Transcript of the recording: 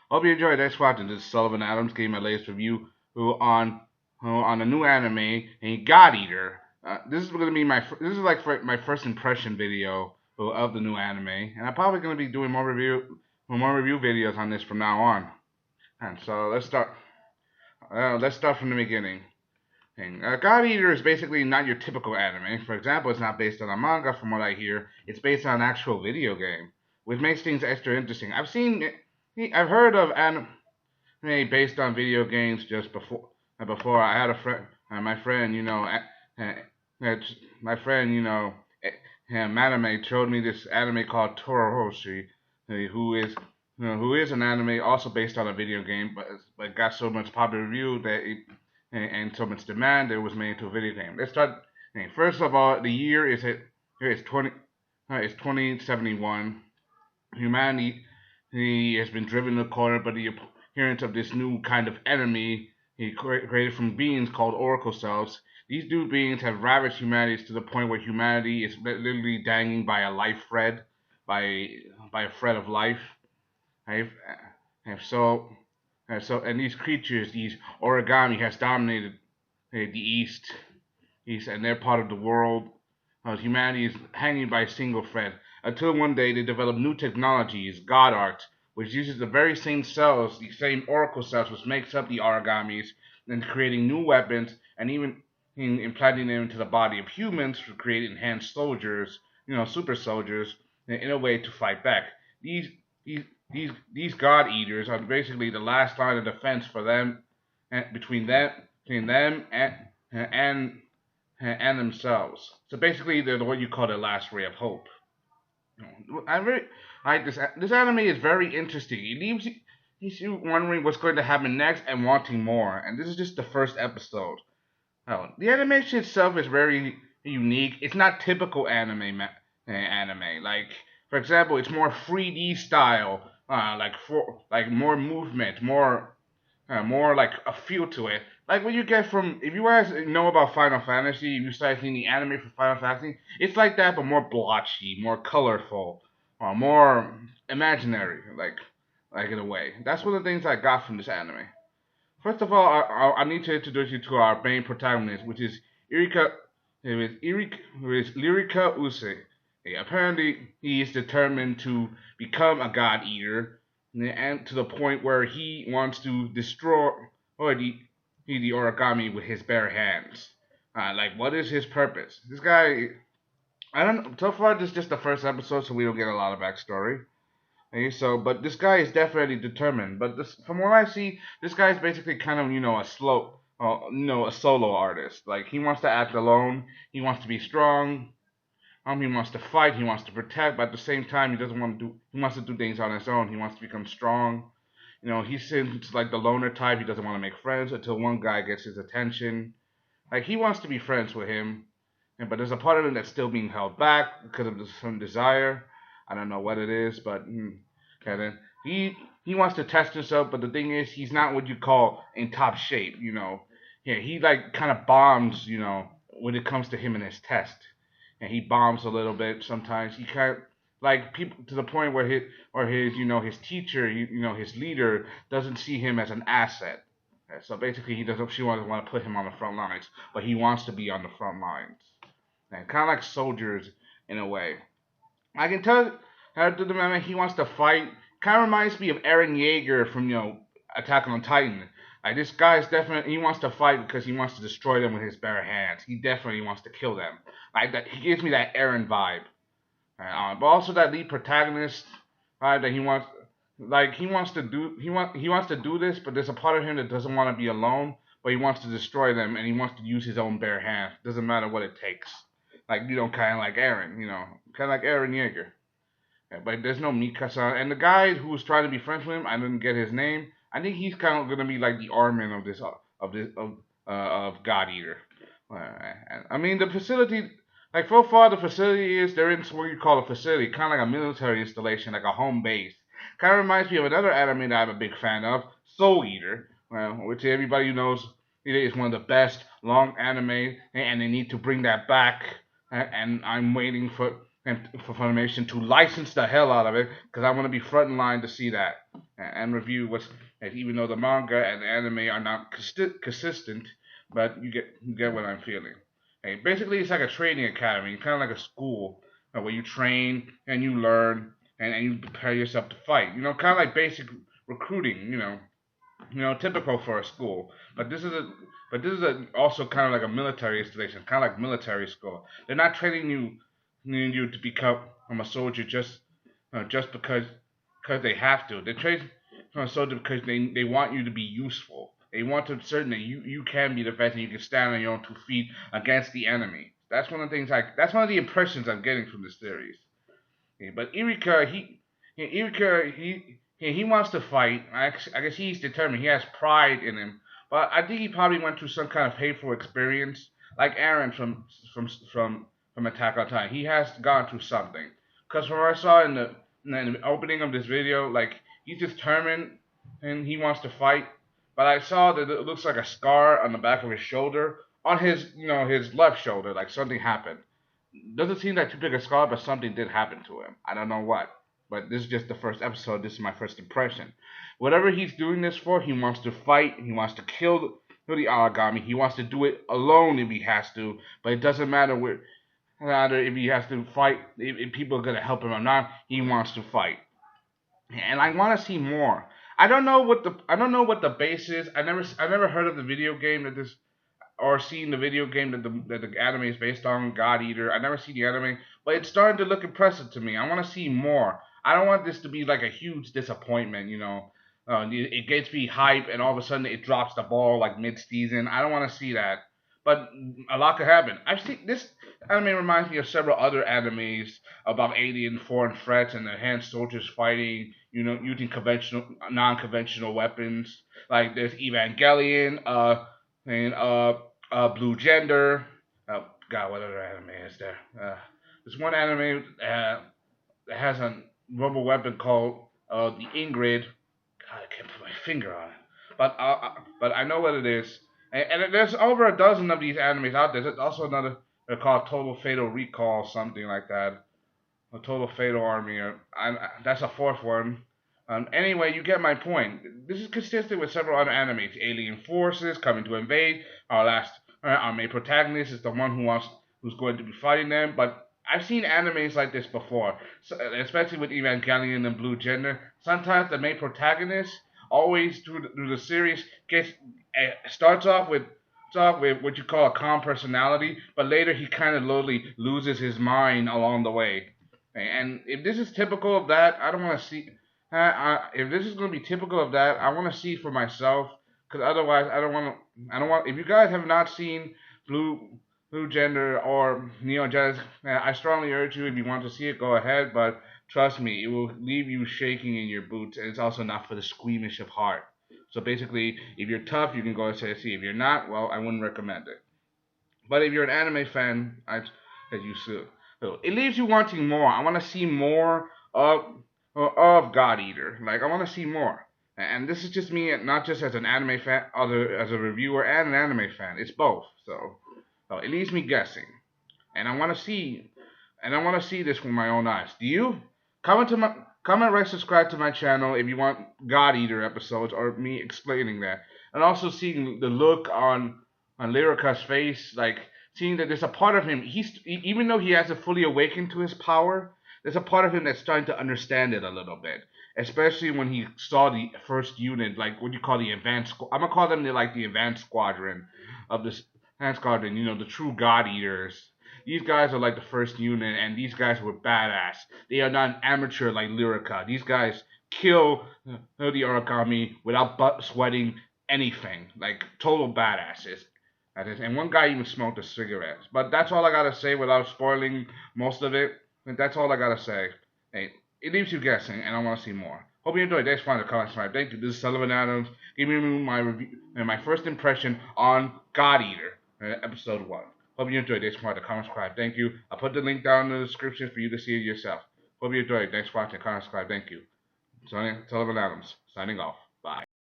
Hope you enjoyed. Thanks for watching. This is Sullivan Adams giving my latest review on a new anime, a God Eater. This is gonna be this is like my first impression video of the new anime, and I'm probably gonna be doing more review videos on this from now on. And so let's start. Let's start from the beginning. God Eater is basically not your typical anime. For example, it's not based on a manga, from what I hear. It's based on an actual video game, which makes things extra interesting. I've heard of anime based on video games just before. Before I had a friend, my friend, my friend, Maname showed me this anime called Torohoshi, who is an anime also based on a video game, but got so much popular review that and so much demand that it was made into a video game. Let's start. First of all, the year is it here is 2071. Humanity he has been driven to the corner by the appearance of this new kind of enemy he created from beings called Oracle cells. These new beings have ravaged humanity to the point where humanity is literally dangling by a life thread, by by a thread of life. I've, and so, and these creatures, these origami, has dominated the East, and they're part of the world. Humanity is hanging by a single thread until one day they develop new technologies, God Art, which uses the very same cells, the same Oracle cells, which makes up the origamis, and creating new weapons, and even implanting them into the body of humans to create enhanced soldiers, super soldiers, in a way to fight back. These these these God Eaters are basically the last line of defense for them, and between them and themselves. So basically, they're what you call the last ray of hope. I really like this. This anime is very interesting. It leaves you wondering what's going to happen next and wanting more. And this is just the first episode. Oh, the animation itself is very unique. It's not typical anime. Like for example, it's more 3D style. Like more movement, more like a feel to it. Like what you get from if you guys know about Final Fantasy, if you start seeing the anime for Final Fantasy, it's like that but more blotchy, more colorful, more imaginary, like in a way. That's one of the things I got from this anime. First of all, I need to introduce you to our main protagonist, which is Irika. Who is Lyrica Use. Apparently, he is determined to become a god eater, and to the point where he wants to destroy or the origami with his bare hands. Like, what is his purpose? This guy, I don't know. So far, this is just the first episode, so we don't get a lot of backstory. Okay, so, but this guy is definitely determined. But from what I see, this guy is basically kind of, a solo artist. Like he wants to act alone. He wants to be strong. He wants to fight. He wants to protect. But at the same time, he doesn't want to do. He wants to do things on his own. He wants to become strong. He seems like the loner type. He doesn't want to make friends until one guy gets his attention. Like he wants to be friends with him, but there's a part of him that's still being held back because of some desire. I don't know what it is, but okay, then he wants to test himself. But the thing is, he's not what you call in top shape. Yeah, he like kind of bombs. When it comes to him and his test, and he bombs a little bit sometimes. He kind of like people to the point where his teacher, his leader doesn't see him as an asset. So basically, he doesn't. She doesn't want to put him on the front lines, but he wants to be on the front lines, and kind of like soldiers in a way. I can tell to the man he wants to fight. Kind of reminds me of Eren Yeager from Attack on Titan. Like this guy is definitely he wants to fight because he wants to destroy them with his bare hands. He definitely wants to kill them. Like that, he gives me that Eren vibe. But also that lead protagonist, right? That he wants to do this, but there's a part of him that doesn't want to be alone, but he wants to destroy them and he wants to use his own bare hands. Doesn't matter what it takes. Like kind of like Eren, kind of like Eren Yeager. Yeah, but there's no Mikasa, and the guy who was trying to be friends with him, I didn't get his name. I think he's kind of gonna be like the Armin of God Eater. I mean the facility like so far, the facility is they're in what you call a facility, kind of like a military installation, like a home base. Kind of reminds me of another anime that I'm a big fan of, Soul Eater, which everybody knows it is one of the best long anime, and they need to bring that back. And I'm waiting for Funimation to license the hell out of it because I want to be front in line to see that. and review what's, even though the manga and the anime are not consistent, but you get what I'm feeling. Basically, it's like a training academy, kind of like a school where you train and you learn and you prepare yourself to fight. Kind of like basic recruiting. Typical for a school. But this is also kind of like a military installation, kind of like military school. They're not training you to become a soldier just because they have to. They train a soldier because they want you to be useful. They want to certain that you can be the best and you can stand on your own 2 feet against the enemy. That's one of the things that's one of the impressions I'm getting from this series. But Irika, he wants to fight. I guess he's determined. He has pride in him. But I think he probably went through some kind of painful experience, like Eren from Attack on Titan. He has gone through something. Because from what I saw in the opening of this video, like he's determined and he wants to fight. But I saw that it looks like a scar on the back of his shoulder, on his left shoulder, like something happened. Doesn't seem like too big a scar, but something did happen to him. I don't know what. But this is just the first episode. This is my first impression. Whatever he's doing this for, he wants to fight. He wants to kill the Aragami. He wants to do it alone if he has to. But it doesn't matter if he has to fight, if people are gonna help him or not. He wants to fight, and I want to see more. I don't know what the base is. I never heard of the video game that this or seen the video game that the anime is based on, God Eater. I never seen the anime, but it's starting to look impressive to me. I want to see more. I don't want this to be like a huge disappointment, it gets me hype and all of a sudden it drops the ball like mid-season. I don't want to see that. But a lot could happen. I've seen this anime reminds me of several other animes about alien foreign threats and the hand soldiers fighting, using non-conventional weapons. Like there's Evangelion, and Blue Gender. Oh God, what other anime is there? There's one anime that has a rubber weapon called the Ingrid. God, I can't put my finger on it, but I know what it is. And there's over a dozen of these animes out there. There's also another they're called Total Fatal Recall, something like that. A Total Fatal Army. That's a fourth one. Anyway, you get my point. This is consistent with several other animes. Alien forces coming to invade. Our main protagonist is the one who's going to be fighting them. But I've seen animes like this before, especially with Evangelion and Blue Gender. Sometimes the main protagonist, always through the series, starts off with what you call a calm personality, but later he kind of slowly loses his mind along the way. And if this is typical of that, I don't want to see. If this is going to be typical of that, I want to see for myself. Because otherwise, I don't want to. I don't want. If you guys have not seen Blue Gender or Neo Genesis, I strongly urge you. If you want to see it, go ahead. But trust me, it will leave you shaking in your boots, and it's also not for the squeamish of heart. So basically, if you're tough, you can go and see. If you're not, well, I wouldn't recommend it. But if you're an anime fan, that you should. So it leaves you wanting more. I want to see more of God Eater. Like I want to see more. And this is just me, not just as an anime fan, as a reviewer and an anime fan. It's both. So it leaves me guessing. And I want to see, this with my own eyes. Do you? Comment, rate, subscribe to my channel if you want God Eater episodes or me explaining that, and also seeing the look on Lyrica's face, like seeing that there's a part of him. Even though he hasn't fully awakened to his power, there's a part of him that's starting to understand it a little bit. Especially when he saw the first unit, like what you call the advanced. I'm gonna call them the advanced squadron of this advanced squadron. The true God Eaters. These guys are like the first unit, and these guys were badass. They are not amateur like Lyrica. These guys kill the Aragami without sweating anything. Like total badasses. And one guy even smoked a cigarette. But that's all I gotta say without spoiling most of it. That's all I gotta say. Hey, it leaves you guessing, and I want to see more. Hope you enjoyed. Thanks for the comment, subscribe. Thank you. This is Sullivan Adams giving you my review and my first impression on God Eater, episode 1. Hope you enjoyed. Thanks for the comment, subscribe. Thank you. I'll put the link down in the description for you to see it yourself. Hope you enjoyed. Thanks for watching. Comment, subscribe. Thank you. Sullivan Adams signing off. Bye.